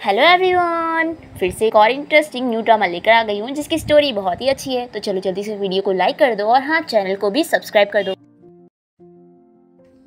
Hello everyone, फिर से एक और इंटरेस्टिंग न्यू ड्रामा लेकर आ गई हूँ जिसकी स्टोरी बहुत ही अच्छी है। तो चलो जल्दी से वीडियो को लाइक कर दो और हाँ, चैनल को भी सब्सक्राइब कर दो।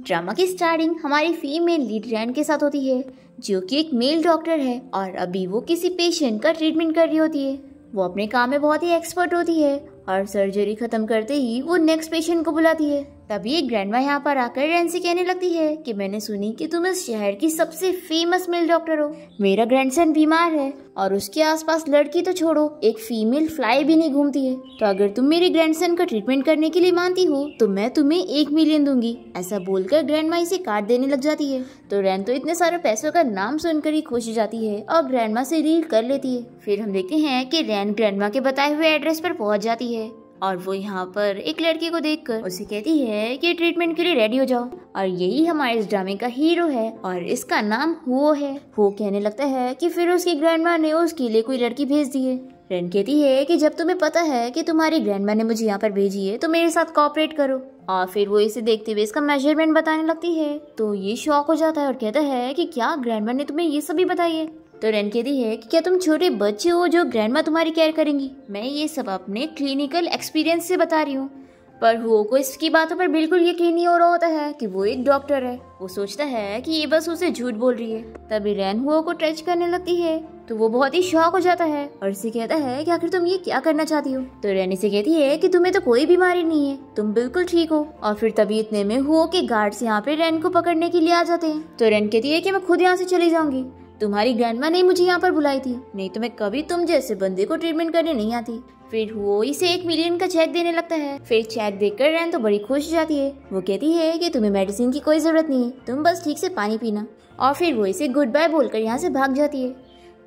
ड्रामा की स्टार्टिंग हमारी फीमेल लीड रैन के साथ होती है, जो कि एक मेल डॉक्टर है और अभी वो किसी पेशेंट का ट्रीटमेंट कर रही होती है। वो अपने काम में बहुत ही एक्सपर्ट होती है और सर्जरी खत्म करते ही वो नेक्स्ट पेशेंट को बुलाती है। तभी एक ग्रैंडमा यहाँ पर आकर रैन से कहने लगती है कि मैंने सुनी कि तुम इस शहर की सबसे फेमस मेल डॉक्टर हो। मेरा ग्रैंडसन बीमार है और उसके आसपास लड़की तो छोड़ो, एक फीमेल फ्लाई भी नहीं घूमती है। तो अगर तुम मेरे ग्रैंडसन का ट्रीटमेंट करने के लिए मानती हो तो मैं तुम्हें 1 मिलियन दूंगी। ऐसा बोलकर ग्रैंडमा इसे काट देने लग जाती है। तो रैन तो इतने सारे पैसों का नाम सुनकर ही खुश हो जाती है और ग्रैंडमा से डील कर लेती है। फिर हम देखते हैं कि रैन ग्रैंडमा के बताए हुए एड्रेस पर पहुंच जाती है और वो यहाँ पर एक लड़की को देखकर उसे कहती है कि ट्रीटमेंट के लिए रेडी हो जाओ। और यही हमारे इस ड्रामे का हीरो है और इसका नाम हुओ है। वो कहने लगता है कि फिर उसकी ग्रैंडमा ने उसके लिए कोई लड़की भेज दी है। रैन कहती है कि जब तुम्हें पता है कि तुम्हारी ग्रैंडमा ने मुझे यहाँ पर भेजी है तो मेरे साथ कोऑपरेट करो। और फिर वो इसे देखते हुए इसका मेजरमेंट बताने लगती है। तो ये शॉक हो जाता है और कहता है कि क्या ग्रैंडमा ने तुम्हें ये सभी बताई है। तो रैन कहती है कि क्या तुम छोटे बच्चे हो जो ग्रैंडमा तुम्हारी केयर करेंगी। मैं ये सब अपने क्लिनिकल एक्सपीरियंस से बता रही हूँ। पर हुओ को इसकी बातों पर बिल्कुल यकीन नहीं हो रहा होता है कि वो एक डॉक्टर है। वो सोचता है कि ये बस उसे झूठ बोल रही है। तभी रैन हुओ को टच करने लगती है तो वो बहुत ही शॉक हो जाता है और इसे कहता है कि आखिर तुम ये क्या करना चाहती हो। तो रैन इसे कहती है कि तुम्हें तो कोई बीमारी नहीं है, तुम बिल्कुल ठीक हो। और फिर तभी इतने में हुओ के गार्ड्स यहाँ पे रैन को पकड़ने के लिए आ जाते हैं। तो रैन कहती है कि मैं खुद यहाँ से चली जाऊंगी, तुम्हारी ग्रैंडमा ने मुझे यहाँ पर बुलाई थी, नहीं तो मैं कभी तुम जैसे बंदे को ट्रीटमेंट करने नहीं आती। फिर वो इसे 1 मिलियन का चेक देने लगता है। फिर चेक देखकर रैन तो बड़ी खुश हो जाती है। वो कहती है कि तुम्हें मेडिसिन की कोई जरूरत नहीं है, तुम बस ठीक से पानी पीना। और फिर वो इसे गुड बाय बोलकर यहाँ से भाग जाती है।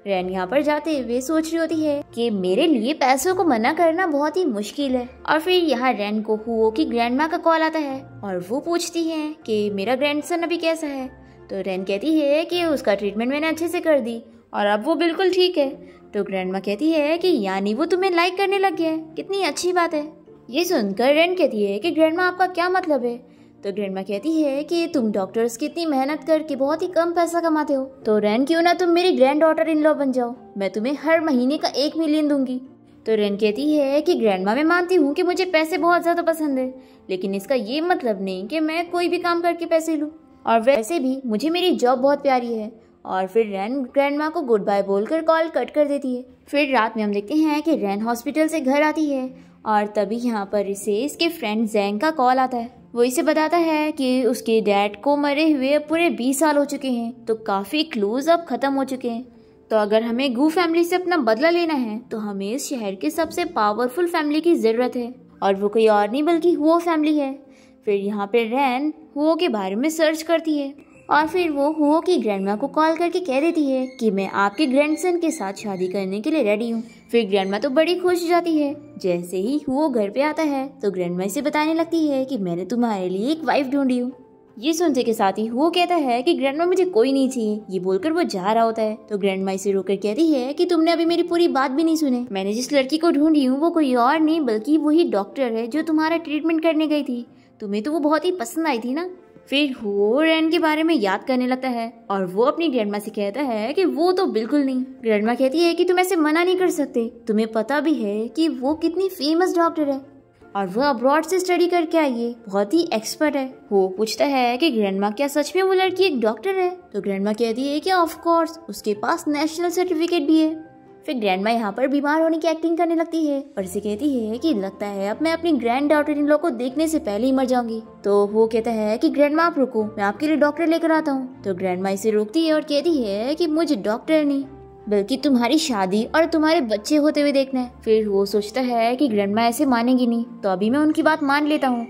रैन यहाँ पर जाते हुए सोच रही होती है कि मेरे लिए पैसों को मना करना बहुत ही मुश्किल है। और फिर यहाँ रैन को हुओ की ग्रैंडमा का कॉल आता है और वो पूछती है कि मेरा ग्रैंडसन अभी कैसा है। तो रैन कहती है कि उसका ट्रीटमेंट मैंने अच्छे से कर दी और अब वो बिल्कुल ठीक है। तो ग्रैंडमा कहती है कि यानी वो तुम्हें लाइक करने लग गया है, कितनी अच्छी बात है। ये सुनकर रैन कहती है कि ग्रैंडमा आपका क्या मतलब है। तो ग्रैंडमा कहती है कि तुम डॉक्टर्स की इतनी मेहनत करके बहुत ही कम पैसा कमाते हो, तो रैन क्यों ना तुम मेरी ग्रैंड डॉटर इन लॉ बन जाओ, मैं तुम्हें हर महीने का 1 मिलियन दूंगी। तो रैन कहती है कि ग्रैंडमा मैं मानती हूँ कि मुझे पैसे बहुत ज्यादा पसंद है, लेकिन इसका ये मतलब नहीं कि मैं कोई भी काम करके पैसे लूँ, और वैसे भी मुझे मेरी जॉब बहुत प्यारी है। और फिर रैन ग्रैंडमा को गुड बाय बोलकर कॉल कट कर देती है। फिर रात में हम देखते हैं कि रैन हॉस्पिटल से घर आती है और तभी यहाँ पर इसे इसके फ्रेंड जैंग का कॉल आता है। वो इसे बताता है कि उसके डैड को मरे हुए पूरे 20 साल हो चुके हैं, तो काफी क्लूज अब खत्म हो चुके हैं। तो अगर हमें गू फैमिली से अपना बदला लेना है तो हमें इस शहर की सबसे पावरफुल फैमिली की जरूरत है और वो कोई और नहीं बल्कि हुओ फैमिली है। फिर यहाँ पे रैन हुओ के बारे में सर्च करती है और फिर वो हुओ की ग्रैंडमा को कॉल करके कह देती है कि मैं आपके ग्रैंडसन के साथ शादी करने के लिए रेडी हूँ। फिर ग्रैंडमा तो बड़ी खुश हो जाती है। जैसे ही हुओ घर पे आता है तो ग्रैंडमा इसे बताने लगती है कि मैंने तुम्हारे लिए एक वाइफ ढूंढी हूँ। ये सुनते के साथ ही हुओ कहता है कि ग्रैंडमा मुझे कोई नहीं चाहिए। ये बोलकर वो जा रहा होता है तो ग्रैंडमा इसे रोककर कहती है कि तुमने अभी मेरी पूरी बात भी नहीं सुने। मैंने जिस लड़की को ढूंढी हूँ वो कोई और नहीं बल्कि वही डॉक्टर है जो तुम्हारा ट्रीटमेंट करने गई थी। तुम्हें तो वो बहुत ही पसंद आई थी ना। फिर हुओ रैन के बारे में याद करने लगता है और वो अपनी ग्रैंडमा से कहता है कि वो तो बिल्कुल नहीं। ग्रैंडमा कहती है कि तुम ऐसे मना नहीं कर सकते, तुम्हें पता भी है कि वो कितनी फेमस डॉक्टर है और वो अब्रॉड से स्टडी करके आई है, बहुत ही एक्सपर्ट है। वो पूछता है कि ग्रैंडमा क्या सच में वो लड़की एक डॉक्टर है। तो ग्रैंडमा कहती है कि ऑफ कोर्स उसके पास नेशनल सर्टिफिकेट भी है। फिर ग्रैंडमा यहाँ पर बीमार होने की एक्टिंग करने लगती है और इसे कहती है कि लगता है अब मैं अपनी ग्रैंड डॉटर इन लोग को देखने से पहले ही मर जाऊंगी। तो वो कहता है कि ग्रैंडमा आप रुको, मैं आपके लिए डॉक्टर लेकर आता हूँ। तो ग्रैंडमा इसे रोकती है और कहती है कि मुझे डॉक्टर नहीं बल्कि तुम्हारी शादी और तुम्हारे बच्चे होते हुए देखना है। फिर वो सोचता है कि ग्रैंडमा ऐसे मानेगी नहीं, तो अभी मैं उनकी बात मान लेता हूँ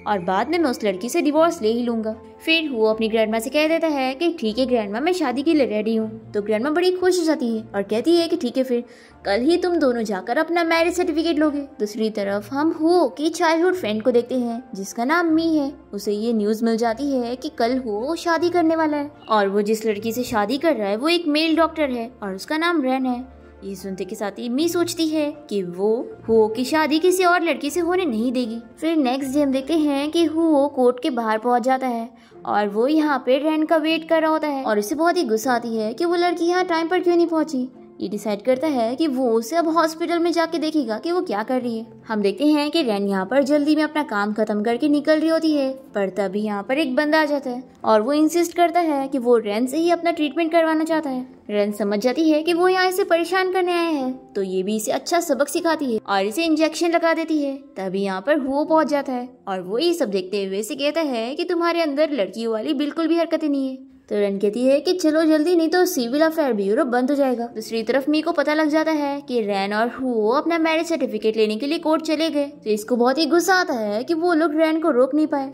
और बाद में मैं उस लड़की से डिवोर्स ले ही लूंगा। फिर वो अपनी ग्रैंडमा से कह देता है कि ठीक है ग्रैंडमा, मैं शादी के लिए रेडी हूँ। तो ग्रैंडमा बड़ी खुश हो जाती है और कहती है कि ठीक है, फिर कल ही तुम दोनों जाकर अपना मैरिज सर्टिफिकेट लोगे। दूसरी तरफ हम हुओ की चाइल्डहुड फ्रेंड को देखते हैं जिसका नाम मी है। उसे ये न्यूज मिल जाती है कि कल हुओ शादी करने वाला है और वो जिस लड़की से शादी कर रहा है वो एक मेल डॉक्टर है और उसका नाम रैन है। ये सुनते के साथ ही मी सोचती है कि वो हुओ की शादी किसी और लड़की से होने नहीं देगी। फिर नेक्स्ट डे हम देखते हैं कि हुओ कोर्ट के बाहर पहुंच जाता है और वो यहाँ पे रैन का वेट कर रहा होता है और इसे बहुत ही गुस्सा आती है कि वो लड़की यहाँ टाइम पर क्यों नहीं पहुंची। ये डिसाइड करता है कि वो उसे अब हॉस्पिटल में जाके देखेगा कि वो क्या कर रही है। हम देखते हैं कि रैन यहाँ पर जल्दी में अपना काम खत्म करके निकल रही होती है, पर तभी यहाँ पर एक बंदा आ जाता है और वो इंसिस्ट करता है कि वो रैन से ही अपना ट्रीटमेंट करवाना चाहता है। रैन समझ जाती है कि वो यहाँ इसे परेशान करने आया है, तो ये भी इसे अच्छा सबक सिखाती है और इसे इंजेक्शन लगा देती है। तभी यहाँ पर वो पहुंच जाता है और वो ये सब देखते हुए इसे कहता है कि तुम्हारे अंदर लड़कियों वाली बिल्कुल भी हरकतें नहीं है। तो रैन कहती है कि चलो जल्दी, नहीं तो सिविल अफेयर ब्यूरो बंद हो जाएगा। दूसरी तरफ मी को पता लग जाता है कि रैन और हुओ अपना मैरिज सर्टिफिकेट लेने के लिए कोर्ट चले गए, तो इसको बहुत ही गुस्सा आता है कि वो लोग रैन को रोक नहीं पाए।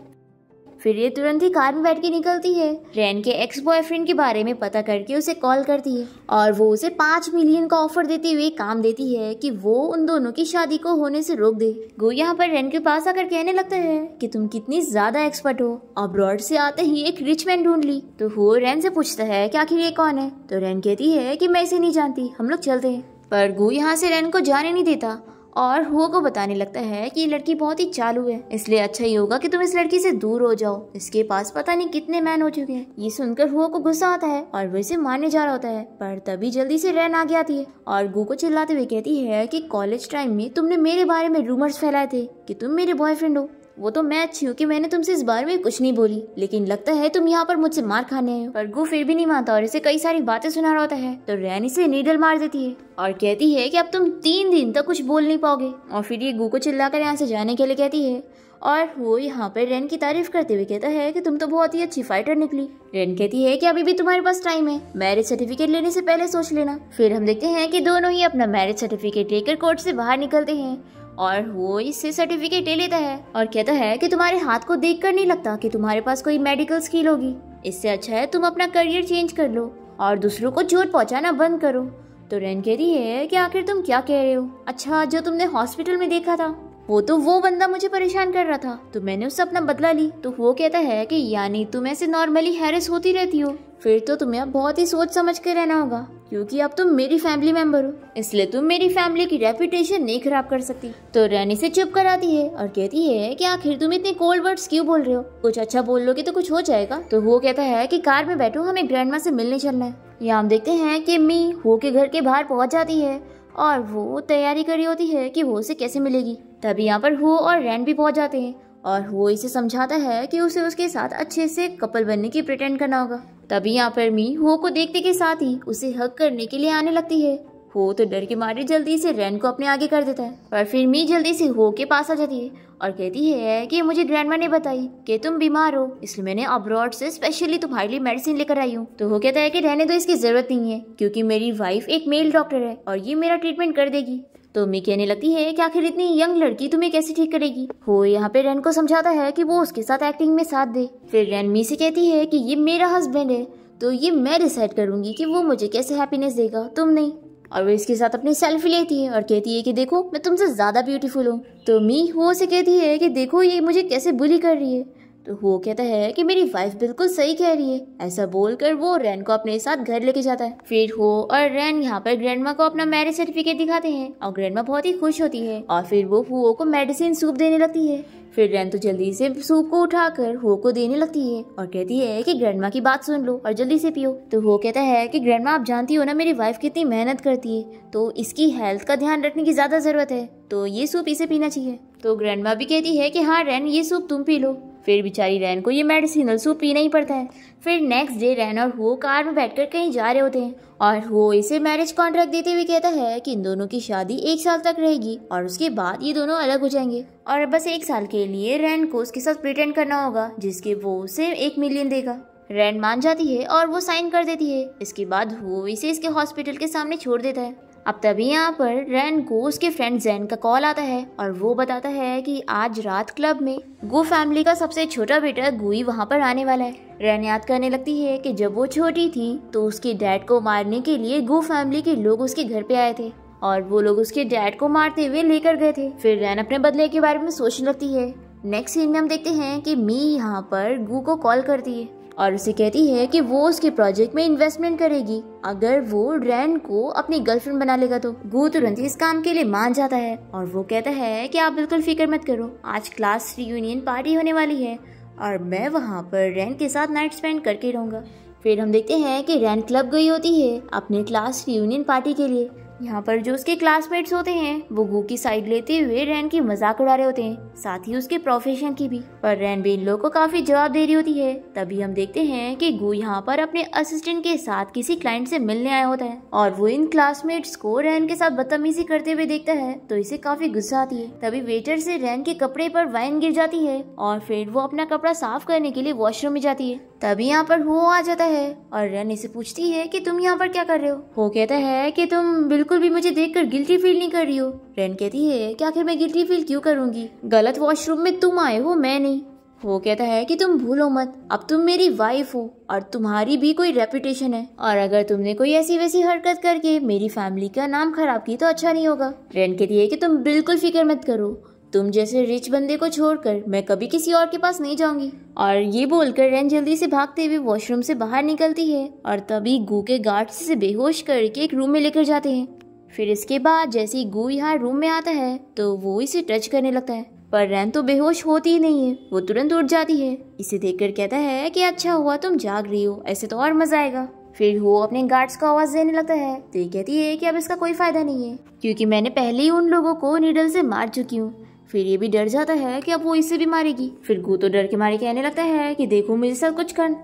फिर ये तुरंत ही कार में बैठ के निकलती है। रैन के एक्स बॉयफ्रेंड के बारे में पता करके उसे कॉल करती है और वो उसे 5 मिलियन का ऑफर देते हुए काम देती है कि वो उन दोनों की शादी को होने से रोक दे। गो यहाँ पर रैन के पास आकर कहने लगता है कि तुम कितनी ज्यादा एक्सपर्ट हो, अब्रॉड से आते ही एक रिच मैन ढूंढ ली। तो वो रैन से पूछता है कि आखिर ये कौन है। तो रैन कहती है कि मैं इसे नहीं जानती, हम लोग चलते हैं। पर गो यहाँ से रैन को जाने नहीं देता और हुओ को बताने लगता है कि ये लड़की बहुत ही चालू है, इसलिए अच्छा ही होगा कि तुम इस लड़की से दूर हो जाओ, इसके पास पता नहीं कितने मैन हो चुके हैं। ये सुनकर हुओ को गुस्सा आता है और वो इसे मारने जा रहा होता है, पर तभी जल्दी से रैन आगे आती है और गू को चिल्लाते हुए कहती है कि कॉलेज टाइम में तुमने मेरे बारे में रूमर्स फैलाए थे कि तुम मेरे बॉयफ्रेंड हो। वो तो मैं अच्छी हूँ कि मैंने तुमसे इस बारे में कुछ नहीं बोली, लेकिन लगता है तुम यहाँ पर मुझसे मार खाने आए हो। पर गू फिर भी नहीं मानता और इसे कई सारी बातें सुना रहा होता है। तो रैन इसे नीडल मार देती है और कहती है कि अब तुम 3 दिन तक कुछ बोल नहीं पाओगे। और फिर ये गू को चिल्लाकर यहाँ से जाने के लिए कहती है और वो यहाँ पर रैन की तारीफ करते हुए कहता है कि तुम तो बहुत ही अच्छी फाइटर निकली। रैन कहती है कि अभी भी तुम्हारे पास टाइम है, मैरिज सर्टिफिकेट लेने से पहले सोच लेना। फिर हम देखते हैं कि दोनों ही अपना मैरिज सर्टिफिकेट लेकर कोर्ट से बाहर निकलते हैं और वो इससे सर्टिफिकेट ले लेता है और कहता है कि तुम्हारे हाथ को देखकर नहीं लगता कि तुम्हारे पास कोई मेडिकल स्किल होगी, इससे अच्छा है तुम अपना करियर चेंज कर लो और दूसरों को चोट पहुंचाना बंद करो। तो रैन कहती है कि आखिर तुम क्या कह रहे हो? अच्छा, जो तुमने हॉस्पिटल में देखा था वो तो वो बंदा मुझे परेशान कर रहा था, तो मैंने उससे अपना बदला ली। तो वो कहता है कि यानी तुम ऐसे नॉर्मली हैरेस होती रहती हो, फिर तो तुम्हें अब बहुत ही सोच समझ के रहना होगा, क्योंकि अब तुम मेरी फैमिली मेंबर हो, इसलिए तुम मेरी फैमिली की रेपुटेशन नहीं खराब कर सकती। तो रैनी से चुप कराती है और कहती है कि आखिर तुम इतने कोल्ड वर्ड्स क्यों बोल रहे हो, कुछ अच्छा बोल लोगे तो कुछ हो जाएगा। तो वो कहता है कि कार में बैठो, हमें ग्रैंडमा से मिलने चलना है। यहाँ हम देखते हैं कि मी हो के घर के बाहर पहुंच जाती है और वो तैयारी कर रही होती है कि वो उसे कैसे मिलेगी। तभी यहाँ पर हो और रैन भी पहुंच जाते हैं और वो इसे समझाता है कि उसे उसके साथ अच्छे से कपल बनने की प्रिटेंड करना होगा। तभी यहाँ पर मी हो को देखते के साथ ही उसे हग करने के लिए आने लगती है। हो तो डर के मारे जल्दी से रैन को अपने आगे कर देता है, पर फिर मी जल्दी से हो के पास आ जाती है और कहती है कि मुझे ग्रैंडमा ने बताई कि तुम बीमार हो, इसलिए मैंने अब्रॉड से स्पेशली तुम्हारे लिए मेडिसिन लेकर आई हूँ। तो वो कहता है कि रहने दो, इसकी जरूरत नहीं है, क्योंकि मेरी वाइफ एक मेल डॉक्टर है और ये मेरा ट्रीटमेंट कर देगी। तो मी कहने लगती है कि आखिर इतनी यंग लड़की तुम्हें कैसे ठीक करेगी। हो यहाँ पे रैन को समझाता है कि वो उसके साथ एक्टिंग में साथ दे। फिर रैन मी से कहती है कि ये मेरा हस्बैंड है, तो ये मैं डिसाइड करूंगी कि वो मुझे कैसे हैप्पीनेस देगा, तुम नहीं। और वो इसके साथ अपनी सेल्फी लेती है और कहती है कि देखो मैं तुमसे ज्यादा ब्यूटीफुल हूँ। तो मी हो से कहती है कि देखो ये मुझे कैसे बुली कर रही है। तो वो कहता है कि मेरी वाइफ बिल्कुल सही कह रही है। ऐसा बोलकर वो रैन को अपने साथ घर लेके जाता है। फिर हो और रैन यहाँ पर ग्रैंडमा को अपना मैरिज सर्टिफिकेट दिखाते हैं और ग्रैंडमा बहुत ही खुश होती है और फिर वो हुओ को मेडिसिन सूप देने लगती है। फिर रैन तो जल्दी से सूप को उठाकर हो को देने लगती है और कहती है कि ग्रैंडमा की बात सुन लो और जल्दी से पियो। तो वो कहता है कि ग्रैंडमा आप जानती हो ना मेरी वाइफ कितनी मेहनत करती है, तो इसकी हेल्थ का ध्यान रखने की ज्यादा जरूरत है, तो ये सूप इसे पीना चाहिए। तो ग्रैंडमा भी कहती है कि हाँ रैन ये सूप तुम पी लो। फिर बेचारी रैन को ये मेडिसिनल सूप पीना ही पड़ता है। फिर नेक्स्ट डे रैन और वो कार में बैठकर कहीं जा रहे होते हैं और वो इसे मैरिज कॉन्ट्रैक्ट देते हुए कहता है कि इन दोनों की शादी 1 साल तक रहेगी और उसके बाद ये दोनों अलग हो जाएंगे और बस 1 साल के लिए रैन को उसके साथ प्रिटेंड करना होगा, जिसके वो उसे 1 मिलियन देगा। रैन मान जाती है और वो साइन कर देती है। इसके बाद वो इसे इसके हॉस्पिटल के सामने छोड़ देता है। अब तभी यहाँ पर रैन को उसके फ्रेंड जैन का कॉल आता है और वो बताता है कि आज रात क्लब में गू फैमिली का सबसे छोटा बेटा गुई वहाँ पर आने वाला है। रैन याद करने लगती है कि जब वो छोटी थी तो उसके डैड को मारने के लिए गू फैमिली के लोग उसके घर पे आए थे और वो लोग उसके डैड को मारते हुए लेकर गए थे। फिर रैन अपने बदले के बारे में सोचने लगती है। नेक्स्ट सीन में हम देखते हैं कि मी यहाँ पर गू को कॉल करती है और उसे कहती है कि वो उसके प्रोजेक्ट में इन्वेस्टमेंट करेगी अगर वो रैन को अपनी गर्लफ्रेंड बना लेगा। तो गू तुरंत इस काम के लिए मान जाता है और वो कहता है कि आप बिल्कुल फिक्र मत करो, आज क्लास रियूनियन पार्टी होने वाली है और मैं वहाँ पर रैन के साथ नाइट स्पेंड करके रहूंगा। फिर हम देखते हैं कि रैन क्लब गई होती है अपने क्लास रियूनियन पार्टी के लिए। यहाँ पर जो उसके क्लासमेट्स होते हैं वो गू की साइड लेते हुए रैन की मजाक उड़ा रहे होते हैं, साथ ही उसके प्रोफेशन की भी। पर रैन भी इन लोगों को काफी जवाब दे रही होती है। तभी हम देखते हैं कि गू यहाँ पर अपने असिस्टेंट के साथ किसी क्लाइंट से मिलने आया होता है और वो इन क्लासमेट्स को रैन के साथ बदतमीजी करते हुए देखता है तो इसे काफी गुस्सा आती है। तभी वेटर से रैन के कपड़े पर वाइन गिर जाती है और फिर वो अपना कपड़ा साफ करने के लिए वॉशरूम में जाती है। तभी यहाँ पर वो आ जाता है और रैन इसे पूछती है कि तुम यहाँ पर क्या कर रहे हो। वो कहता है कि तुम बिल्कुल भी मुझे देखकर गिल्टी फील नहीं कर रही हो। रैन कहती है कि आखिर मैं गिल्टी फील क्यों करूंगी, गलत वॉशरूम में तुम आए हो, मैं नहीं। वो कहता है कि तुम भूलो मत, अब तुम मेरी वाइफ हो और तुम्हारी भी कोई रेपुटेशन है और अगर तुमने कोई ऐसी वैसी हरकत करके मेरी फैमिली का नाम खराब की तो अच्छा नहीं होगा। रैन कहती है कि तुम बिल्कुल फिक्र मत करो, तुम जैसे रिच बंदे को छोड़कर मैं कभी किसी और के पास नहीं जाऊंगी। और ये बोलकर रैन जल्दी से भागते हुए वॉशरूम से बाहर निकलती है और तभी गू के गार्ड्स से बेहोश करके एक रूम में लेकर जाते हैं। फिर इसके बाद जैसे ही गू यहाँ रूम में आता है तो वो इसे टच करने लगता है पर रैन तो बेहोश होती ही नहीं है, वो तुरंत उठ जाती है। इसे देखकर कहता है कि अच्छा हुआ तुम जाग रही हो, ऐसे तो और मजा आएगा। फिर वो अपने गार्ड्स को आवाज देने लगता है तो ये कहती है कि अब इसका कोई फायदा नहीं है क्योंकि मैंने पहले ही उन लोगों को नीडल से मार चुकी हूँ। फिर ये भी डर जाता है कि अब वो इसे भी मारेगी। फिर गू तो डर के मारे कहने लगता है कि देखो मेरे साथ कुछ कर।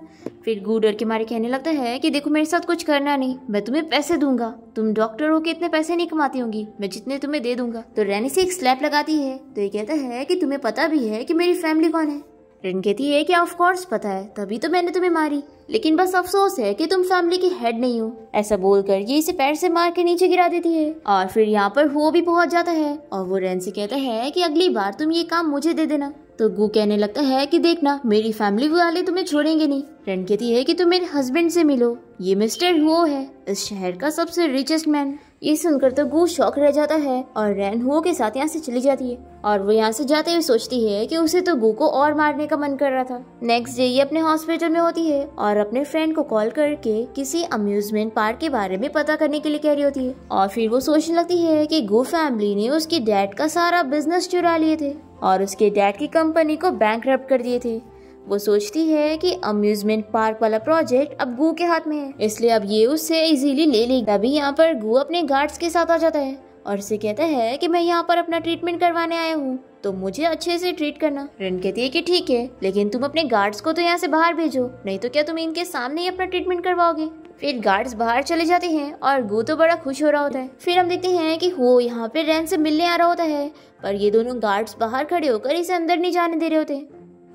फिर गू डर के मारे कहने लगता है कि देखो मेरे साथ कुछ करना नहीं, मैं तुम्हें पैसे दूंगा, तुम डॉक्टर हो के इतने पैसे नहीं कमाती होंगी, मैं जितने तुम्हें दे दूंगा। तो रैन से एक स्लैप लगाती है तो ये कहता है कि तुम्हें पता भी है कि मेरी फैमिली कौन है। रैन कहती है कि ऑफ कोर्स पता है, तभी तो मैंने तुम्हें मारी, लेकिन बस अफसोस है कि तुम फैमिली की हेड नहीं हो। ऐसा बोलकर ये इसे पैर से मार के नीचे गिरा देती है और फिर यहाँ पर वो भी पहुंच जाता है और वो रैन से कहता है कि अगली बार तुम ये काम मुझे दे देना। तो गू कहने लगता है कि देखना मेरी फैमिली वाले तुम्हें छोड़ेंगे नहीं। रैन कहती है कि तुम मेरे हस्बैंड से मिलो, ये मिस्टर हो है इस शहर का सबसे रिचेस्ट मैन। ये सुनकर तो गू शॉक रह जाता है और रैन हो के साथ यहाँ से चली जाती है और वो यहाँ से जाते हुए सोचती है कि उसे तो गू को और मारने का मन कर रहा था। नेक्स्ट डे ये अपने हॉस्पिटल में होती है और अपने फ्रेंड को कॉल करके किसी अम्यूजमेंट पार्क के बारे में पता करने के लिए कह रही होती है और फिर वो सोचने लगती है कि गू फैमिली ने उसके डैड का सारा बिजनेस चुरा लिए थे और उसके डैड की कंपनी को बैंकरप्ट कर दिए थे। वो सोचती है कि अम्यूजमेंट पार्क वाला प्रोजेक्ट अब गू के हाथ में है, इसलिए अब ये उससे इजीली ले लेगी। तभी यहाँ पर गू अपने गार्ड्स के साथ आ जाता है और उसे कहता है कि मैं यहाँ पर अपना ट्रीटमेंट करवाने आया हूँ तो मुझे अच्छे से ट्रीट करना। रैन कहती है कि ठीक है, लेकिन तुम अपने गार्ड्स को तो यहाँ से बाहर भेजो, नहीं तो क्या तुम इनके सामने ही अपना ट्रीटमेंट करवाओगे। फिर गार्ड्स बाहर चले जाते हैं और गू तो बड़ा खुश हो रहा होता है। फिर हम देखते हैं कि वो यहाँ पे रैन से मिलने आ रहा होता है पर ये दोनों गार्ड्स बाहर खड़े होकर इसे अंदर नहीं जाने दे रहे होते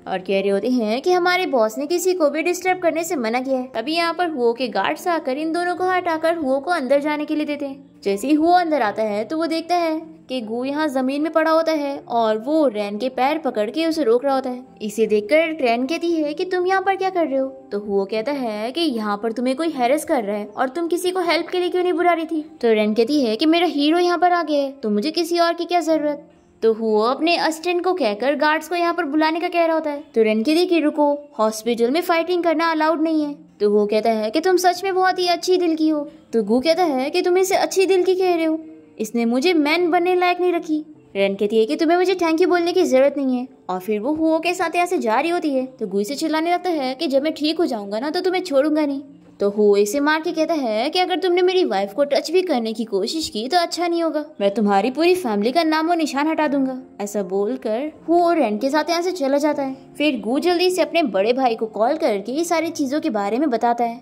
और कह रहे होते हैं कि हमारे बॉस ने किसी को भी डिस्टर्ब करने से मना किया है। तभी यहाँ पर हुओ के गार्ड्स आकर इन दोनों को हटाकर हुओ को अंदर जाने के लिए देते हैं। जैसे ही हुओ अंदर आता है तो वो देखता है कि गू यहाँ जमीन में पड़ा होता है और वो रैन के पैर पकड़ के उसे रोक रहा होता है। इसे देखकर रैन कहती है कि तुम यहाँ पर क्या कर रहे हो। तो हुओ कहता है कि यहाँ पर तुम्हें कोई हैरेस कर रहा है और तुम किसी को हेल्प के लिए क्यों नहीं बुला रही थी। तो रैन कहती है कि मेरा हीरो यहाँ पर आ गया है तो मुझे किसी और की क्या जरूरत। तो हुओ अपने असिस्टेंट को कहकर गार्ड्स को यहाँ पर बुलाने का कह रहा होता है। तो रैन कहती कि रुको, हॉस्पिटल में फाइटिंग करना अलाउड नहीं है। तो वो कहता है कि तुम सच में बहुत ही अच्छी दिल की हो। तो गू कहता है कि तुम इसे अच्छी दिल की कह रहे हो, इसने मुझे मैन बनने लायक नहीं रखी। रैन कहती है कि तुम्हें मुझे थैंक यू बोलने की जरूरत नहीं है और फिर वो हुओ के साथ यहाँ से जा रही होती है। तो गू से चिल्लाने लगता है कि जब मैं ठीक हो जाऊंगा ना तो तुम्हें छोड़ूंगा नहीं। तो हुओ इसे मार के कहता है कि अगर तुमने मेरी वाइफ को टच भी करने की कोशिश की तो अच्छा नहीं होगा, मैं तुम्हारी पूरी फैमिली का नामो निशान हटा दूंगा। ऐसा बोलकर हुओ रैन के साथ यहाँ से चला जाता है। फिर गू जल्दी से अपने बड़े भाई को कॉल करके ये सारी चीजों के बारे में बताता है।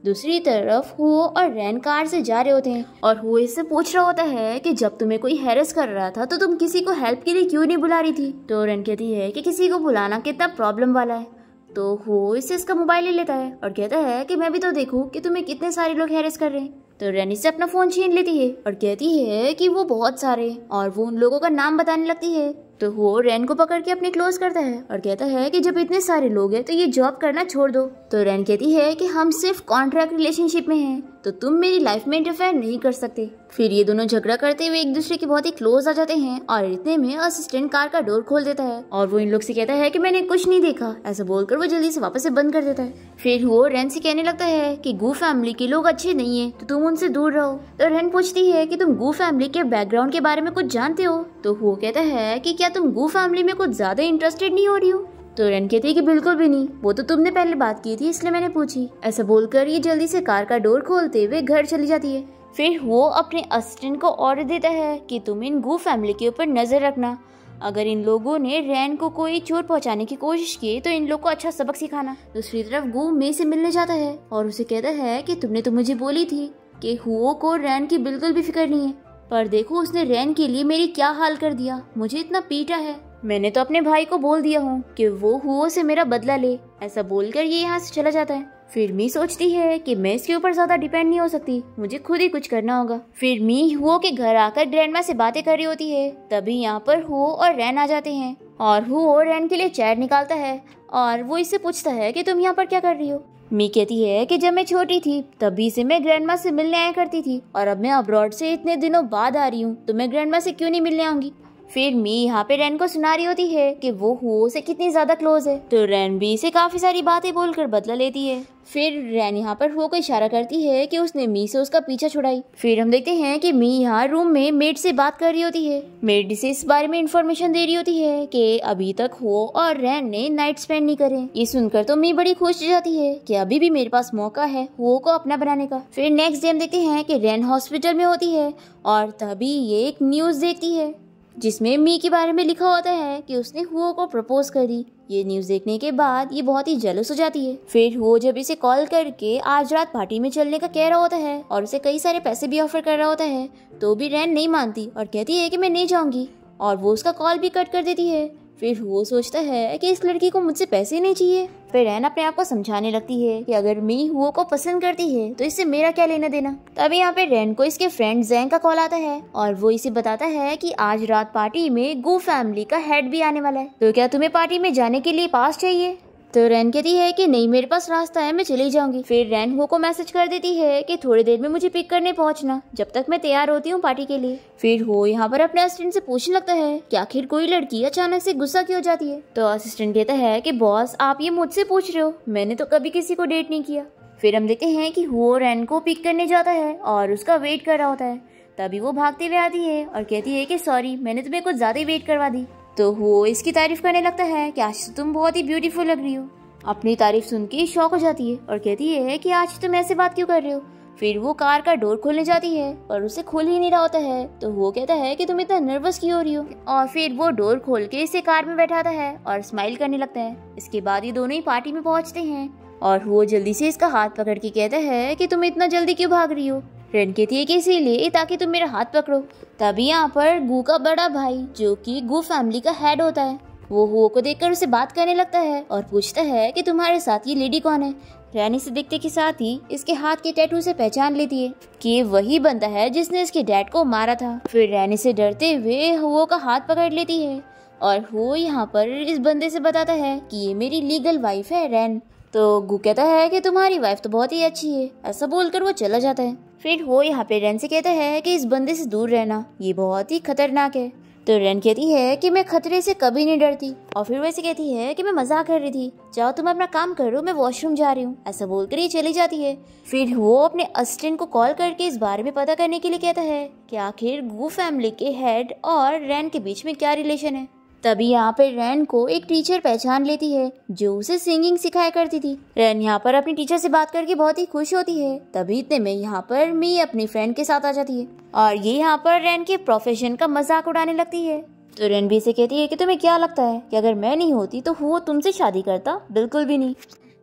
दूसरी तरफ हुओ और रैन कार से जा रहे होते हैं और हुओ इससे पूछ रहा होता है कि जब तुम्हें कोई हैरेस कर रहा था तो तुम किसी को हेल्प के लिए क्यों नहीं बुला रही थी। तो रैन कहती है कि किसी को बुलाना कितना प्रॉब्लम वाला है। तो वो इससे इसका मोबाइल ले लेता है और कहता है कि मैं भी तो देखूं कि तुम्हें कितने सारे लोग हैरेस कर रहे हैं। तो रैन इससे अपना फोन छीन लेती है और कहती है कि वो बहुत सारे हैं और वो उन लोगों का नाम बताने लगती है। तो वो रैन को पकड़ के अपने क्लोज करता है और कहता है कि जब इतने सारे लोग हैं तो ये जॉब करना छोड़ दो। तो रैन कहती है कि हम सिर्फ कॉन्ट्रैक्ट रिलेशनशिप में हैं तो तुम मेरी लाइफ में इंटरफेयर नहीं कर सकते। फिर ये दोनों झगड़ा करते हुए एक दूसरे के बहुत ही क्लोज आ जाते हैं और इतने में असिस्टेंट कार का डोर खोल देता है और वो इन लोग से कहता है कि मैंने कुछ नहीं देखा। ऐसा बोलकर वो जल्दी से वापस से बंद कर देता है। फिर वो रेन से कहने लगता है कि गू फैमिली के लोग अच्छे नहीं है तो तुम उनसे दूर रहो। तो रेन पूछती है कि तुम गू फैमिली के बैकग्राउंड के बारे में कुछ जानते हो। तो वो कहता है कि क्या तुम गू फैमिली में कुछ ज्यादा इंटरेस्टेड नहीं हो रही हो। तो रेन कहती है कि बिल्कुल भी नहीं, वो तो तुमने पहले बात की थी इसलिए मैंने पूछी। ऐसा बोलकर ये जल्दी से कार का डोर खोलते हुए घर चली जाती है। फिर वो अपने असिस्टेंट को ऑर्डर देता है कि तुम इन गू फैमिली के ऊपर नजर रखना। अगर इन लोगों ने रैन को कोई चोट पहुंचाने की कोशिश की तो इन लोग को अच्छा सबक सिखाना। दूसरी तरफ गू मे से मिलने जाता है और उसे कहता है कि तुमने तो मुझे बोली थी कि हुओ को रैन की बिल्कुल भी फिक्र नहीं है, पर देखो उसने रैन के लिए मेरी क्या हाल कर दिया, मुझे इतना पीटा है। मैंने तो अपने भाई को बोल दिया हूँ कि वो हुओ से मेरा बदला ले। ऐसा बोलकर ये यहाँ से चला जाता है। फिर मी सोचती है कि मैं इसके ऊपर ज्यादा डिपेंड नहीं हो सकती, मुझे खुद ही कुछ करना होगा। फिर मी हुओ के घर आकर ग्रैंडमा से बातें कर रही होती है। तभी यहाँ पर हुओ और रैन आ जाते हैं और हुओ रैन के लिए चेयर निकालता है और वो इससे पूछता है कि तुम यहाँ पर क्या कर रही हो। मी कहती है कि जब मैं छोटी थी तभी से मैं ग्रैंडमा से मिलने आया करती थी और अब मैं अब्रॉड से इतने दिनों बाद आ रही हूँ तो मैं ग्रैंडमा से क्यों नहीं मिलने आऊंगी। फिर मी यहाँ पे रैन को सुना रही होती है कि वो हुओ से कितनी ज्यादा क्लोज है। तो रैन भी इसे काफी सारी बातें बोलकर बदला लेती है। फिर रैन यहाँ पर हुओ को इशारा करती है कि उसने मी से उसका पीछा छुड़ाई। फिर हम देखते हैं कि मी यहाँ रूम में मेड से बात कर रही होती है। मेड से इस बारे में इंफॉर्मेशन दे रही होती है कि अभी तक हुओ और रैन ने नाइट स्पेंड नहीं करे। ये सुनकर तो मी बड़ी खुश हो जाती है कि अभी भी मेरे पास मौका है हुओ को अपना बनाने का। फिर नेक्स्ट डे हम देखते हैं कि रैन हॉस्पिटल में होती है और तभी ये एक न्यूज देखती है जिसमें मी के बारे में लिखा होता है कि उसने हुओ को प्रपोज करी। ये न्यूज देखने के बाद ये बहुत ही जेलस हो जाती है। फिर हुओ जब इसे कॉल करके आज रात पार्टी में चलने का कह रहा होता है और उसे कई सारे पैसे भी ऑफर कर रहा होता है तो भी रैन नहीं मानती और कहती है कि मैं नहीं जाऊंगी और वो उसका कॉल भी कट कर देती है। फिर वो सोचता है कि इस लड़की को मुझसे पैसे नहीं चाहिए। फिर रैन अपने आप को समझाने लगती है कि अगर मी हुओ को पसंद करती है तो इससे मेरा क्या लेना देना। तभी यहाँ पे रैन को इसके फ्रेंड जैंग का कॉल आता है और वो इसे बताता है कि आज रात पार्टी में गू फैमिली का हेड भी आने वाला है, तो क्या तुम्हें पार्टी में जाने के लिए पास चाहिए। तो रैन कहती है कि नहीं मेरे पास रास्ता है, मैं चली जाऊंगी। फिर रैन हुओ को मैसेज कर देती है कि थोड़ी देर में मुझे पिक करने पहुंचना जब तक मैं तैयार होती हूँ पार्टी के लिए। फिर हुओ यहाँ पर अपने असिस्टेंट से पूछने लगता है कि आखिर कोई लड़की अचानक से गुस्सा क्यों जाती है। तो असिस्टेंट कहता है कि बॉस आप ये मुझसे पूछ रहे हो, मैंने तो कभी किसी को डेट नहीं किया। फिर हम देखते हैं कि हुओ रैन को पिक करने जाता है और उसका वेट कर रहा होता है। तभी वो भागते हुए आती है और कहती है कि सॉरी मैंने तुम्हें कुछ ज्यादा ही वेट करवा दी। तो वो इसकी तारीफ करने लगता है कि आज तुम बहुत ही ब्यूटीफुल लग रही हो। अपनी तारीफ सुन के शॉक हो जाती है और कहती है कि आज तुम ऐसे बात क्यों कर रहे हो। फिर वो कार का डोर खोलने जाती है और उसे खोल ही नहीं रहा होता है। तो वो कहता है कि तुम इतना नर्वस क्यों हो रही हो और फिर वो डोर खोल के इसे कार में बैठाता है और स्माइल करने लगता है। इसके बाद ये दोनों ही पार्टी में पहुंचते हैं और वो जल्दी से इसका हाथ पकड़ के कहता है कि तुम इतना जल्दी क्यों भाग रही हो। रैन कहती है कि इसीलिए ताकि तुम मेरा हाथ पकड़ो। तभी यहाँ पर गू का बड़ा भाई जो कि गू फैमिली का हेड होता है वो हुओ को देखकर उसे बात करने लगता है और पूछता है कि तुम्हारे साथ ये लेडी कौन है। रैन इसे देखते के साथ ही इसके हाथ के टैटू से पहचान लेती है कि ये वही बंदा है जिसने इसके डैड को मारा था। फिर रैन इसे डरते हुए हुओ का हाथ पकड़ लेती है और हुओ यहाँ पर इस बंदे से बताता है कि ये मेरी लीगल वाइफ है रैन। तो गू कहता है कि तुम्हारी वाइफ तो बहुत ही अच्छी है। ऐसा बोलकर वो चला जाता है। फिर वो यहाँ पे रैन से कहता है कि इस बंदे से दूर रहना, ये बहुत ही खतरनाक है। तो रैन कहती है कि मैं खतरे से कभी नहीं डरती और फिर वैसे कहती है कि मैं मजाक कर रही थी, जाओ तुम अपना काम करो, मैं वॉशरूम जा रही हूँ। ऐसा बोलकर ये चली जाती है। फिर वो अपने असिस्टेंट को कॉल करके इस बारे में पता करने के लिए कहता है कि आखिर गू फैमिली के हेड और रैन के बीच में क्या रिलेशन है। तभी यहाँ पे रैन को एक टीचर पहचान लेती है जो उसे सिंगिंग सिखाया करती थी। रैन यहाँ पर अपनी टीचर से बात करके बहुत ही खुश होती है। तभी इतने में यहाँ पर मी अपनी फ्रेंड के साथ आ जाती है और ये यहाँ पर रैन के प्रोफेशन का मजाक उड़ाने लगती है। तो रैन भी से कहती है कि तुम्हें क्या लगता है कि अगर मैं नहीं होती तो वो तुमसे शादी करता। बिल्कुल भी नहीं।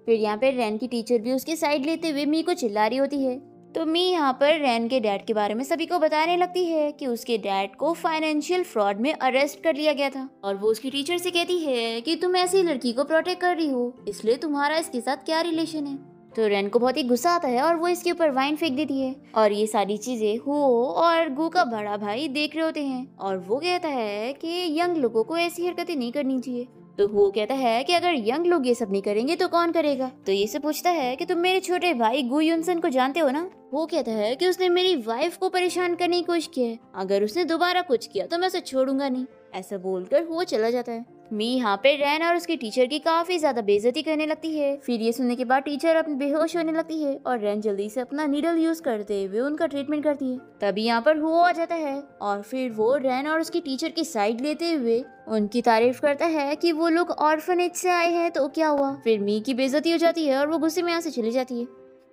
फिर यहाँ पे रैन की टीचर भी उसकी साइड लेते हुए मी को चिल्ला रही होती है। तो मी यहाँ पर रैन के डैड के बारे में सभी को बताने लगती है कि उसके डैड को फाइनेंशियल फ्रॉड में अरेस्ट कर लिया गया था और वो उसकी टीचर से कहती है कि तुम ऐसी लड़की को प्रोटेक्ट कर रही हो, इसलिए तुम्हारा इसके साथ क्या रिलेशन है। तो रैन को बहुत ही गुस्सा आता है और वो इसके ऊपर वाइन फेंक देती है और ये सारी चीजें हुओ और गू का बड़ा भाई देख रहे होते हैं और वो कहता है कि यंग लोगों को ऐसी हरकतें नहीं करनी चाहिए। तो वो कहता है कि अगर यंग लोग ये सब नहीं करेंगे तो कौन करेगा। तो ये से पूछता है कि तुम मेरे छोटे भाई गु युनसन को जानते हो ना। वो कहता है कि उसने मेरी वाइफ को परेशान करने की कोशिश की है, अगर उसने दोबारा कुछ किया तो मैं उसे छोड़ूंगा नहीं। ऐसा बोलकर वो चला जाता है। मी यहाँ पे रैन और उसकी टीचर की काफी ज्यादा बेइज्जती करने लगती है। फिर ये सुनने के बाद टीचर अपने बेहोश होने लगती है और रैन जल्दी से अपना नीडल यूज करते हुए उनका ट्रीटमेंट करती है। तभी यहाँ पर वो आ जाता है और फिर वो रैन और उसकी टीचर की साइड लेते हुए उनकी तारीफ करता है कि वो लोग ऑर्फनेज से आए हैं तो क्या हुआ। फिर मी की बेइज्जती हो जाती है और वो गुस्से में यहाँ से चली जाती है।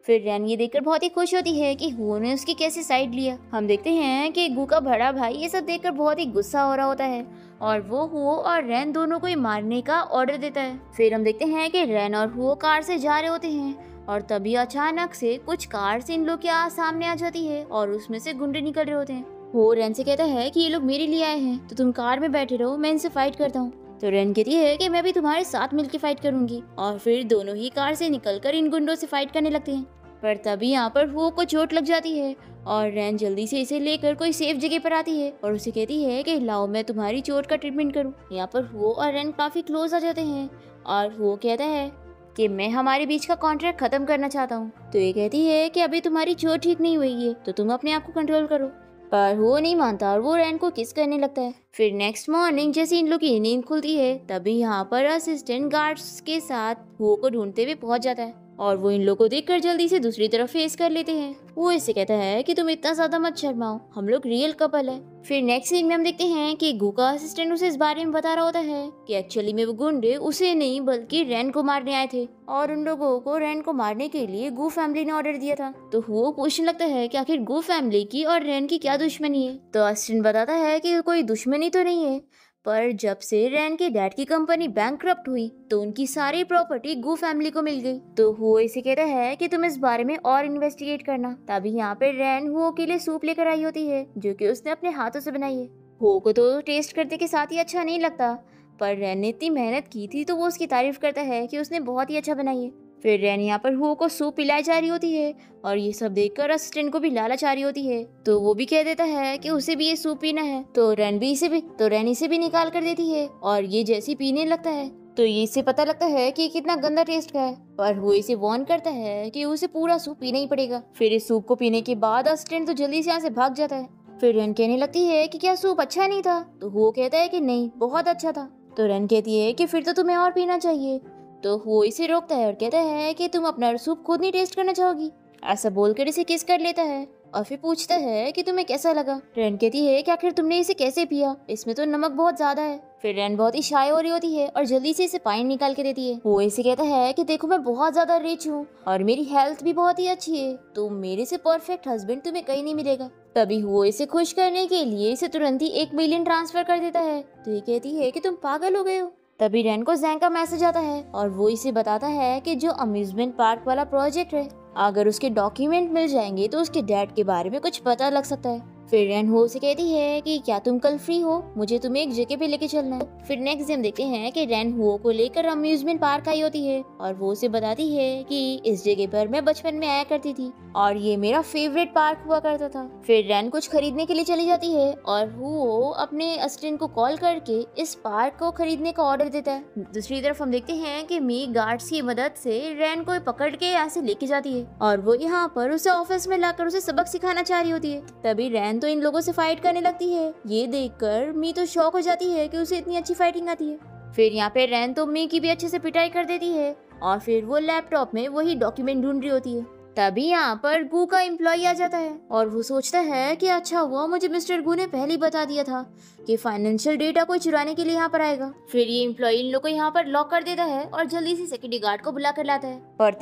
फिर रैन ये देखकर बहुत ही खुश होती है कि हु ने उसकी कैसे साइड लिया। हम देखते हैं कि गु का बड़ा भाई ये सब देखकर बहुत ही गुस्सा हो रहा होता है और वो हुओ और रैन दोनों को ही मारने का ऑर्डर देता है। फिर हम देखते हैं कि रैन और हुओ कार से जा रहे होते हैं और तभी अचानक से कुछ कार से इन लोग के सामने आ जाती है और उसमें से गुंडे निकल रहे होते हैं। वो रैन से कहता है कि ये लोग मेरे लिए आए हैं तो तुम कार में बैठे रहो, मैं इनसे फाइट करता हूँ। तो रैन कहती है कि मैं भी तुम्हारे साथ मिलकर फाइट करूंगी और फिर दोनों ही कार से निकलकर इन गुंडों से फाइट करने लगते हैं। पर तभी यहाँ पर वो को चोट लग जाती है और रैन जल्दी से इसे लेकर कोई सेफ जगह पर आती है और उसे कहती है कि लाओ मैं तुम्हारी चोट का ट्रीटमेंट करूँ। यहाँ पर वो और रैन काफी क्लोज आ जाते हैं और वो कहता है कि मैं हमारे बीच का कॉन्ट्रैक्ट खत्म करना चाहता हूँ। तो ये कहती है कि अभी तुम्हारी चोट ठीक नहीं हुई है तो तुम अपने आप को कंट्रोल करो। पर वो नहीं मानता और वो रैन को किस करने लगता है। फिर नेक्स्ट मॉर्निंग जैसे इन लोग की नींद खुलती है तभी यहाँ पर असिस्टेंट गार्ड्स के साथ वो को ढूंढते हुए पहुंच जाता है और वो इन लोगों को देखकर जल्दी से दूसरी तरफ फेस कर लेते हैं। वो इसे कहता है कि तुम इतना ज्यादा मत शर्माओ, हम लोग रियल कपल है। फिर नेक्स्ट सीन में हम देखते हैं कि गु का असिस्टेंट उसे इस बारे में बता रहा होता है कि एक्चुअली में वो गुंडे उसे नहीं बल्कि रैन को मारने आए थे और उन लोगों को रैन को मारने के लिए गु फैमिली ने ऑर्डर दिया था। तो वो पूछने लगता है कि आखिर गु फैमिली की और रैन की क्या दुश्मनी है। तो असिस्टेंट बताता है कि कोई दुश्मनी तो नहीं है, पर जब से रैन के डैड की कंपनी बैंकक्रप्ट हुई तो उनकी सारी प्रॉपर्टी गु फैमिली को मिल गई। तो वो इसे कहता है कि तुम इस बारे में और इन्वेस्टिगेट करना। तभी यहाँ पे रैन हुओ के लिए सूप लेकर आई होती है जो कि उसने अपने हाथों से बनाई है। हुओ को तो टेस्ट करते के साथ ही अच्छा नहीं लगता, पर रैन ने इतनी मेहनत की थी तो वो उसकी तारीफ करता है कि उसने बहुत ही अच्छा बनाई है। फिर रैन यहाँ पर हुओ को सूप पिलाई जा रही होती है और ये सब देखकर असिस्टेंट को भी लालच आ रही होती है तो वो भी कह देता है कि उसे भी ये सूप पीना है। तो रैन इसे भी निकाल कर देती है और ये जैसी पीने लगता है तो ये इसे पता लगता है कि कितना गंदा टेस्ट का है, पर वो इसे वार्न करता है कि उसे पूरा सूप पीना ही पड़ेगा। फिर इस सूप को पीने के बाद असिस्टेंट तो जल्दी से यहाँ से भाग जाता है। फिर रैन कहने लगती है कि क्या सूप अच्छा नहीं था। तो वो कहता है कि नहीं, बहुत अच्छा था। तो रैन कहती है कि फिर तो तुम्हें और पीना चाहिए। तो वो इसे रोकता है और कहता है कि तुम अपना सूप खुद नहीं टेस्ट करना चाहोगी। ऐसा बोलकर इसे किस कर लेता है और फिर पूछता है कि तुम्हें कैसा लगा। रैन कहती है कि आखिर तुमने इसे कैसे पिया, इसमें तो नमक बहुत ज्यादा है। फिर रैन बहुत ही शाय हो रही होती है और जल्दी से इसे पानी निकाल के देती है। वो इसे कहता है कि देखो मैं बहुत ज्यादा रिच हूँ और मेरी हेल्थ भी बहुत ही अच्छी है, तो मेरे से परफेक्ट हस्बैंड तुम्हें कहीं नहीं मिलेगा। तभी वो इसे खुश करने के लिए इसे तुरंत ही 1 मिलियन ट्रांसफर कर देता है। तो ये कहती है कि तुम पागल हो गए हो। तभी रैन को जैंग का मैसेज आता है और वो इसे बताता है कि जो अम्यूजमेंट पार्क वाला प्रोजेक्ट है, अगर उसके डॉक्यूमेंट मिल जाएंगे तो उसके डैड के बारे में कुछ पता लग सकता है। फिर रैन हो से कहती है कि क्या तुम कल फ्री हो, मुझे तुम्हें एक जगह पे लेके चलना है। फिर नेक्स्ट डे हम देखते हैं कि रैन हुओ को लेकर अम्यूजमेंट पार्क आई होती है और वो उसे बताती है कि इस जगह पर मैं बचपन में आया करती थी और ये मेरा फेवरेट पार्क हुआ करता था। फिर रैन कुछ खरीदने के लिए चली जाती है और हुओ अपने असिस्टेंट को कॉल करके इस पार्क को खरीदने का ऑर्डर देता है। दूसरी तरफ हम देखते हैं कि मी गार्ड्स की मदद से रैन को पकड़ के यहाँ से लेके जाती है और वो यहाँ पर उसे ऑफिस में लाकर उसे सबक सिखाना चाह रही होती है। तभी रैन तो इन लोगों से फाइट करने लगती है। ये देखकर मी तो शॉक हो जाती है कि उसे इतनी अच्छी फाइटिंग आती है। फिर यहाँ पे रैन तो मी की भी अच्छे से पिटाई कर देती है और फिर वो लैपटॉप में वही डॉक्यूमेंट ढूंढ रही होती है। तभी यहाँ पर गु का एम्प्लॉय आ जाता है और वो सोचता है कि अच्छा हुआ मुझे मिस्टर गु ने पहले ही बता दिया था कि फाइनेंशियल डेटा कोई चुराने के लिए यहाँ पर आएगा। फिर ये एम्प्लॉय इन लोग को यहाँ पर लॉक कर देता है और जल्दी से सिक्योरिटी गार्ड को बुला कर लाता है। पर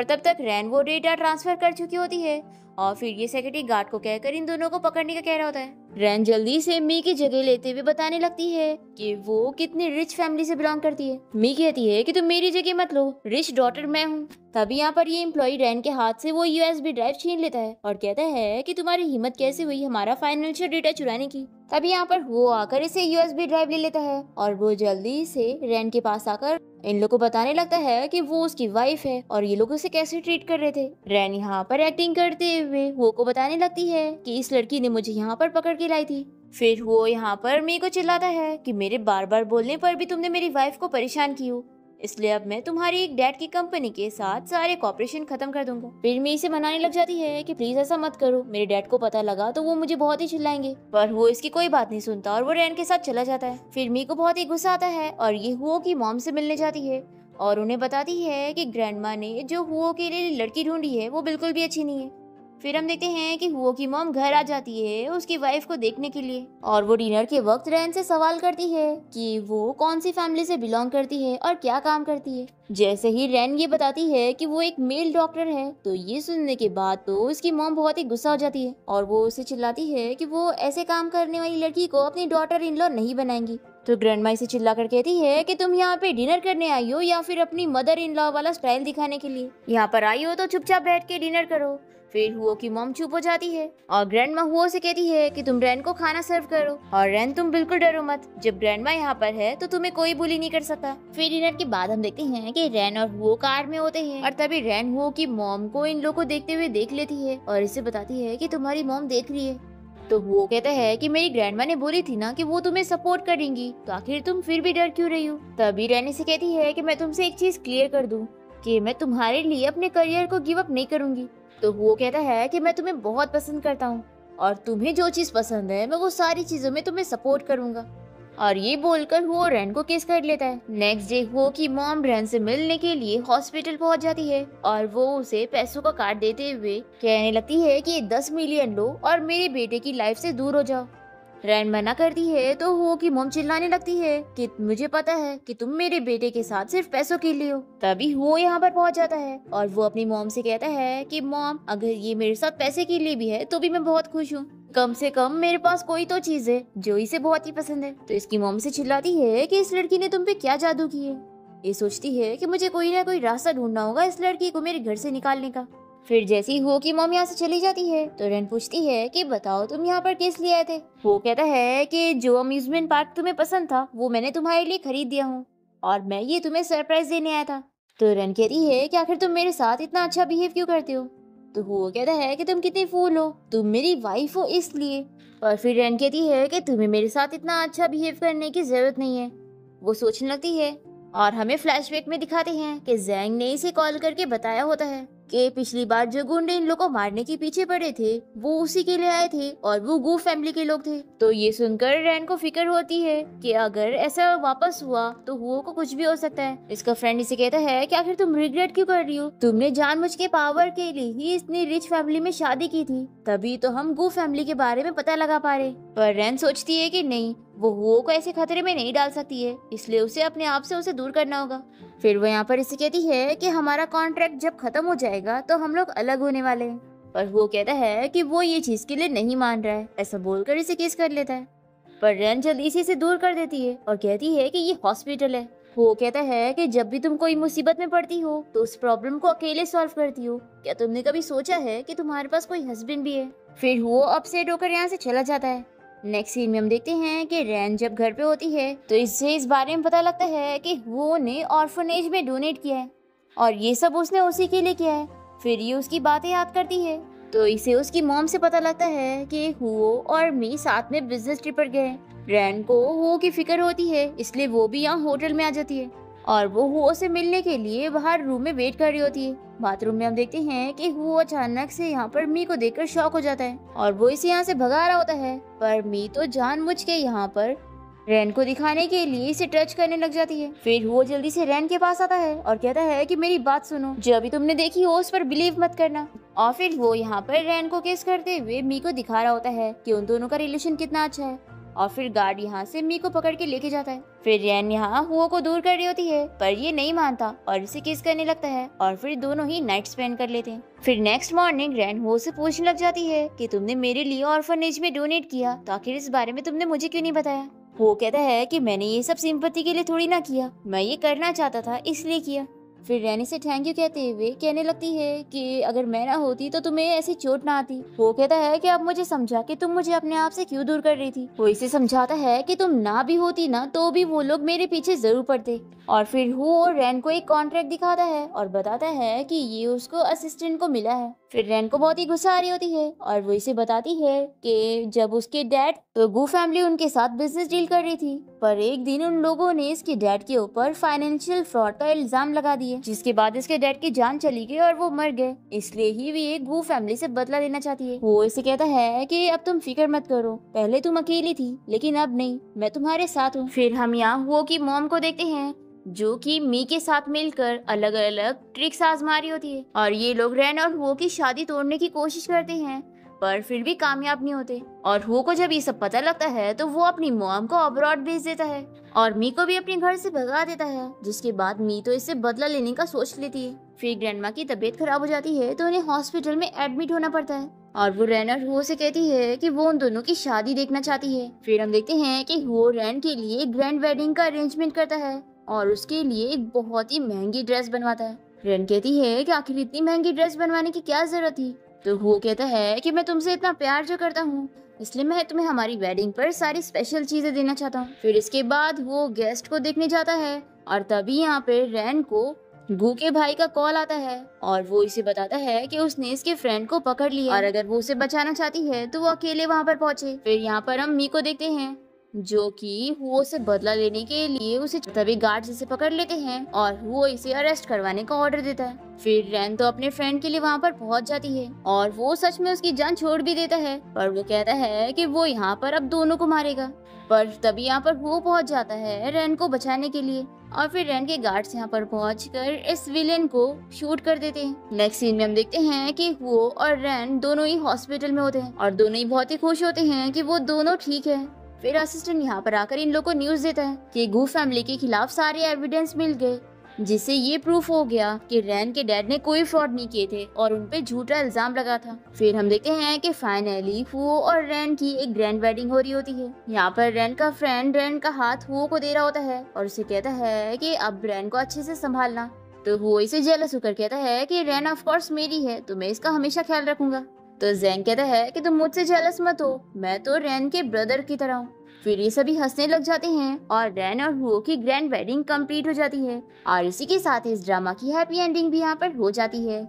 तब तक रैन वो डेटा ट्रांसफर कर चुकी होती है और फिर ये सिक्योरिटी गार्ड को कहकर इन दोनों को पकड़ने का कह रहा होता है। रैन जल्दी से मी की जगह लेते हुए बताने लगती है कि वो कितनी रिच फैमिली से बिलोंग करती है। मी कहती है कि तुम मेरी जगह मत लो, रिच डॉटर मैं हूँ। तभी यहाँ पर ये एम्प्लॉय रैन के हाथ से वो यूएसबी ड्राइव छीन लेता है और कहता है कि तुम्हारी हिम्मत कैसे हुई हमारा फाइनेंशियल डेटा चुराने की। तभी यहाँ पर वो आकर इसे यूएसबी ड्राइव ले लेता है और वो जल्दी से रैन के पास आकर इन लोगों को बताने लगता है कि वो उसकी वाइफ है और ये लोग उसे कैसे ट्रीट कर रहे थे। रैन यहाँ पर एक्टिंग करते हुए वो को बताने लगती है कि इस लड़की ने मुझे यहाँ पर पकड़ के लाई थी फिर वो यहाँ पर मी को चिल्लाता है कि मेरे बार बार बोलने पर भी तुमने मेरी वाइफ को परेशान की हो, इसलिए अब मैं तुम्हारी एक डैड की कंपनी के साथ सारे कॉपरेशन खत्म कर दूंगा। फिर मी इसे मनाने लग जाती है कि प्लीज ऐसा मत करो, मेरे डैड को पता लगा तो वो मुझे बहुत ही चिल्लाएंगे, पर वो इसकी कोई बात नहीं सुनता और वो रैन के साथ चला जाता है। फिर मी को बहुत ही गुस्सा आता है और ये हुओ की मॉम से मिलने जाती है और उन्हें बताती है कि ग्रैंडमा ने जो हुओ के लिए लड़की ढूंढी है वो बिल्कुल भी अच्छी नहीं है। फिर हम देखते हैं कि हुओ की मॉम घर आ जाती है उसकी वाइफ को देखने के लिए और वो डिनर के वक्त रैन से सवाल करती है कि वो कौन सी फैमिली से बिलोंग करती है और क्या काम करती है। जैसे ही रैन ये बताती है कि वो एक मेल डॉक्टर है तो ये सुनने के बाद तो उसकी मॉम बहुत ही गुस्सा हो जाती है और वो उसे चिल्लाती है कि वो ऐसे काम करने वाली लड़की को अपनी डॉटर इन लॉ नहीं बनाएंगी। तो ग्रैंडमा इसे चिल्लाकर कहती है कि तुम यहाँ पे डिनर करने आई हो या फिर अपनी मदर इन लॉ वाला स्टाइल दिखाने के लिए? यहाँ पर आई हो तो चुपचाप बैठ के डिनर करो। फिर हुओ की मॉम चुप हो जाती है और ग्रैंडमा हुओ से कहती है कि तुम रैन को खाना सर्व करो और रैन तुम बिल्कुल डरो मत, जब ग्रैंडमा यहाँ पर है तो तुम्हें कोई बुली नहीं कर सकता। फिर डिनर के बाद हम देखते हैं कि रैन और हुओ कार में होते हैं और तभी रैन हुओ की मॉम को इन लोगों को देखते हुए देख लेती है और इसे बताती है कि तुम्हारी मॉम देख रही है। तो वो कहता है कि मेरी ग्रैंडमा ने बोली थी ना कि वो तुम्हें सपोर्ट करेंगी, तो आखिर तुम फिर भी डर क्यों रही हो? तभी रैन से कहती है कि मैं तुमसे एक चीज क्लियर कर दूं कि मैं तुम्हारे लिए अपने करियर को गिव अप नहीं करूंगी। तो वो कहता है कि मैं तुम्हें बहुत पसंद करता हूँ और तुम्हें जो चीज पसंद है मैं वो सारी चीजों में तुम्हें सपोर्ट करूंगा। और ये बोलकर वो रैन को किस कर लेता है। नेक्स्ट डे वो की मॉम रैन से मिलने के लिए हॉस्पिटल पहुंच जाती है और वो उसे पैसों का कार्ड देते हुए कहने लगती है कि 10 मिलियन लो और मेरे बेटे की लाइफ से दूर हो जाओ। रैन मना करती है तो वो की मॉम चिल्लाने लगती है कि मुझे पता है कि तुम मेरे बेटे के साथ सिर्फ पैसों के लिए हो। तभी वो यहाँ पर पहुंच जाता है और वो अपनी मॉम से कहता है कि मॉम अगर ये मेरे साथ पैसे के लिए भी है तो भी मैं बहुत खुश हूँ, कम से कम मेरे पास कोई तो चीज है जो इसे बहुत ही पसंद है। तो इसकी मॉम से चिल्लाती है कि इस लड़की ने तुम पे क्या जादू की है। ये सोचती है कि मुझे कोई ना कोई रास्ता ढूंढना होगा इस लड़की को मेरे घर से निकालने का। फिर जैसे ही हो की मॉम यहाँ से चली जाती है तो रैन पूछती है कि बताओ तुम यहाँ पर किस लिए आए थे। वो कहता है कि जो अम्यूजमेंट पार्क तुम्हें पसंद था वो मैंने तुम्हारे लिए खरीद दिया हूँ और मैं ये तुम्हें सरप्राइज देने आया था। तो रैन कहती है कि आखिर तुम मेरे साथ इतना अच्छा बिहेव क्यों करते हो? तो वो कहता है कि तुम कितनी फूल हो, तुम मेरी वाइफ हो इसलिए। और फिर रैन कहती है कि तुम्हें मेरे साथ इतना अच्छा बिहेव करने की जरूरत नहीं है। वो सोचने लगती है और हमें फ्लैशबैक में दिखाते हैं कि जैंग ने इसे कॉल करके बताया होता है कि पिछली बार जो गुंडे इन लोगों को मारने के पीछे पड़े थे वो उसी के लिए आए थे और वो गू फैमिली के लोग थे। तो ये सुनकर रैन को फिक्र होती है कि अगर ऐसा वापस हुआ तो हुओ को कुछ भी हो सकता है। इसका फ्रेंड इसे कहता है कि आखिर तुम रिग्रेट क्यों कर रही हो? तुमने जानबूझ के पावर के लिए ही इतनी रिच फैमिली में शादी की थी, तभी तो हम गू फैमिली के बारे में पता लगा पा रहे। पर रैन सोचती है कि नहीं, वो हुओ को ऐसे खतरे में नहीं डाल सकती है, इसलिए उसे अपने आप से उसे दूर करना होगा। फिर वो यहाँ पर इसे कहती है कि हमारा कॉन्ट्रैक्ट जब खत्म हो जाएगा तो हम लोग अलग होने वाले हैं। पर वो कहता है कि वो ये चीज के लिए नहीं मान रहा है। ऐसा बोलकर इसे किस कर लेता है, पर रैन जल्दी से इसे दूर कर देती है और कहती है कि ये हॉस्पिटल है। वो कहता है कि जब भी तुम कोई मुसीबत में पड़ती हो तो उस प्रॉब्लम को अकेले सॉल्व करती हो, क्या तुमने कभी सोचा है कि तुम्हारे पास कोई हस्बैंड भी है? फिर वो अपसेट होकर यहाँ से चला जाता है। नेक्स्ट सीन में हम देखते हैं कि रैन जब घर पे होती है तो इससे इस बारे में पता लगता है कि वो ने ऑर्फनेज में डोनेट किया है और ये सब उसने उसी के लिए किया है। फिर ये उसकी बातें याद करती है तो इसे उसकी मॉम से पता लगता है कि हुओ और मी साथ में बिजनेस ट्रिप पर गए। रैन को हुओ की फिक्र होती है इसलिए वो भी यहाँ होटल में आ जाती है और वो हुओ से मिलने के लिए बाहर रूम में वेट कर रही होती है। बाथरूम में हम देखते हैं कि हुओ अचानक से यहाँ पर मी को देखकर शॉक हो जाता है और वो इसे यहाँ से भगा रहा होता है, पर मी तो जानबूझ के यहाँ पर रैन को दिखाने के लिए इसे टच करने लग जाती है। फिर वो जल्दी से रैन के पास आता है और कहता है कि मेरी बात सुनो, जो अभी तुमने देखी हो उस पर बिलीव मत करना। और फिर वो यहाँ पर रैन को किस करते हुए मी को दिखा रहा होता है कि उन दोनों का रिलेशन कितना अच्छा है। और फिर गार्ड यहाँ से मी को पकड़ के लेके जाता है। फिर रैन यहाँ हुओ को दूर कर रही होती है पर ये नहीं मानता और इसे किस करने लगता है और फिर दोनों ही नाइट स्पेंड कर लेते हैं। फिर नेक्स्ट मॉर्निंग रैन हुओ से पूछने लग जाती है कि तुमने मेरे लिए ऑर्फनेज में डोनेट किया तो आखिर इस बारे में तुमने मुझे क्यों नहीं बताया? वो कहता है कि मैंने ये सब सिंपैथी के लिए थोड़ी ना किया, मैं ये करना चाहता था इसलिए किया। फिर रैनी से थैंक यू कहते हुए कहने लगती है कि अगर मैं ना होती तो तुम्हें ऐसी चोट ना आती। वो कहता है कि अब मुझे समझा कि तुम मुझे अपने आप से क्यों दूर कर रही थी। वो इसे समझाता है कि तुम ना भी होती ना तो भी वो लोग मेरे पीछे जरूर पड़ते। और फिर वो रैन को एक कॉन्ट्रैक्ट दिखाता है और बताता है कि ये उसको असिस्टेंट को मिला है फिर रैन को बहुत ही गुस्सा आ रही होती है और वो इसे बताती है कि जब उसके डैड तो गू फैमिली उनके साथ बिजनेस डील कर रही थी, पर एक दिन उन लोगों ने इसके डैड के ऊपर फाइनेंशियल फ्रॉड का इल्जाम लगा दिए, जिसके बाद इसके डैड की जान चली गई और वो मर गए। इसलिए ही वे गू फैमिली से बदला लेना चाहती है। वो इसे कहता है कि अब तुम फिक्र मत करो, पहले तुम अकेली थी लेकिन अब नहीं, मैं तुम्हारे साथ हूँ। फिर हम यहाँ वो की मॉम को देखते हैं जो कि मी के साथ मिलकर अलग अलग ट्रिक्स आजमा रही होती है और ये लोग रैन और वो की शादी तोड़ने की कोशिश करते हैं, पर फिर भी कामयाब नहीं होते। और वो को जब ये सब पता लगता है तो वो अपनी मॉम को अब्रॉड भेज देता है और मी को भी अपने घर से भगा देता है, जिसके बाद मी तो इससे बदला लेने का सोच लेती है। फिर ग्रैंडमा की तबीयत खराब हो जाती है तो उन्हें हॉस्पिटल में एडमिट होना पड़ता है और वो रैन और वो से कहती है कि वो उन दोनों की शादी देखना चाहती है। फिर हम देखते हैं कि वो रैन के लिए ग्रैंड वेडिंग का अरेंजमेंट करता है और उसके लिए एक बहुत ही महंगी ड्रेस बनवाता है। रैन कहती है कि आखिर इतनी महंगी ड्रेस बनवाने की क्या जरूरत थी, तो वो कहता है कि मैं तुमसे इतना प्यार जो करता हूँ इसलिए मैं तुम्हें हमारी वेडिंग पर सारी स्पेशल चीजें देना चाहता हूँ। फिर इसके बाद वो गेस्ट को देखने जाता है और तभी यहाँ पे रैन को गू के भाई का कॉल आता है और वो इसे बताता है कि उसने इसके फ्रेंड को पकड़ लिया और अगर वो उसे बचाना चाहती है तो वो अकेले वहाँ पर पहुँचे। फिर यहाँ पर हम मी को देखते हैं जो कि वो से बदला लेने के लिए उसे तभी गार्ड इसे पकड़ लेते हैं और वो इसे अरेस्ट करवाने का ऑर्डर देता है। फिर रैन तो अपने फ्रेंड के लिए वहाँ पर पहुँच जाती है और वो सच में उसकी जान छोड़ भी देता है, पर वो कहता है कि वो यहाँ पर अब दोनों को मारेगा। पर तभी यहाँ पर वो पहुँच जाता है रैन को बचाने के लिए और फिर रैन के गार्ड्स यहाँ पर पहुंचकर इस विलेन को शूट कर देते हैं। नेक्स्ट सीन में हम देखते हैं कि वो और रैन दोनों ही हॉस्पिटल में होते हैं और दोनों ही बहुत ही खुश होते हैं कि वो दोनों ठीक है। फिर असिस्टेंट यहाँ पर आकर इन लोगों को न्यूज देता है कि गू फैमिली के खिलाफ सारे एविडेंस मिल गए, जिससे ये प्रूफ हो गया कि रैन के डैड ने कोई फ्रॉड नहीं किए थे और उन पे झूठा इल्जाम लगा था। फिर हम देखते हैं कि फाइनली वो और रैन की एक ग्रैंड वेडिंग हो रही होती है। यहाँ पर रैन का फ्रेंड रैन का हाथ वो को दे रहा होता है और उसे कहता है कि अब रैन को अच्छे से संभालना, तो वो इसे जेलस होकर कहता है कि रैन ऑफ कोर्स मेरी है तो मैं इसका हमेशा ख्याल रखूंगा। तो जैंग कहता है कि तुम मुझसे जेलस मत हो, मैं तो रैन के ब्रदर की तरह हूँ। फिर ये सभी हंसने लग जाते हैं और रैन और वो की ग्रैंड वेडिंग कंप्लीट हो जाती है और इसी के साथ इस ड्रामा की हैप्पी एंडिंग भी यहाँ पर हो जाती है।